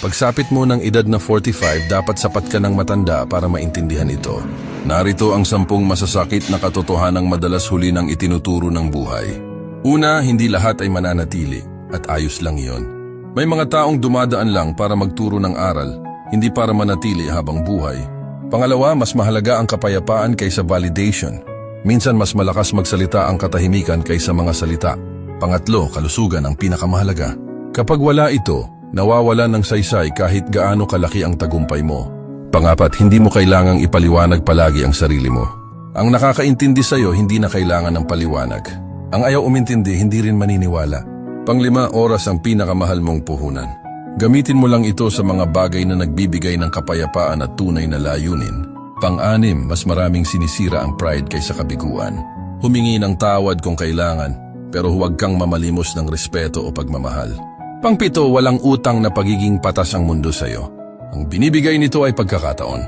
Pagsapit mo ng edad na 45, dapat sapat ka ng matanda para maintindihan ito. Narito ang 10 masasakit na katotohanang madalas huli ng itinuturo ng buhay. Una, hindi lahat ay mananatili at ayos lang iyon. May mga taong dumadaan lang para magturo ng aral, hindi para manatili habang buhay. Pangalawa, mas mahalaga ang kapayapaan kaysa validation. Minsan mas malakas magsalita ang katahimikan kaysa mga salita. Pangatlo, kalusugan ang pinakamahalaga. Kapag wala ito, nawawala ng saysay kahit gaano kalaki ang tagumpay mo. Pangapat, hindi mo kailangang ipaliwanag palagi ang sarili mo. Ang nakakaintindi sa'yo hindi na kailangan ng paliwanag. Ang ayaw umintindi hindi rin maniniwala. Panglima, oras ang pinakamahal mong puhunan. Gamitin mo lang ito sa mga bagay na nagbibigay ng kapayapaan at tunay na layunin. Pang-anim, mas maraming sinisira ang pride kaysa kabiguan. Humingi ng tawad kung kailangan, pero huwag kang mamalimos ng respeto o pagmamahal. Pang-pito, walang utang na pagiging patas ang mundo sa'yo. Ang binibigay nito ay pagkakataon.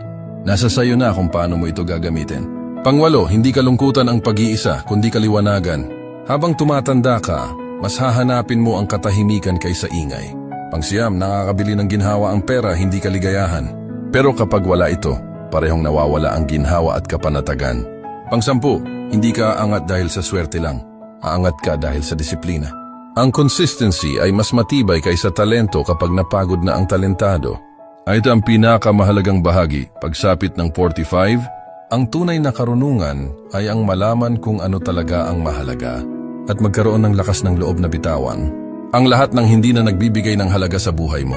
Nasa sayo na kung paano mo ito gagamitin. Pang-walo, hindi kalungkutan ang pag-iisa, kundi kaliwanagan. Habang tumatanda ka, mas hahanapin mo ang katahimikan kaysa ingay. Pang-siyam, nakakabili ng ginhawa ang pera, hindi kaligayahan. Pero kapag wala ito, parehong nawawala ang ginhawa at kapanatagan. Pang-sampu, hindi ka aangat dahil sa swerte lang. Aangat ka dahil sa disiplina. Ang consistency ay mas matibay kaysa talento kapag napagod na ang talentado. Ay ito ang pinakamahalagang bahagi. Pagsapit ng 45, ang tunay na karunungan ay ang malaman kung ano talaga ang mahalaga at magkaroon ng lakas ng loob na bitawan ang lahat ng hindi na nagbibigay ng halaga sa buhay mo.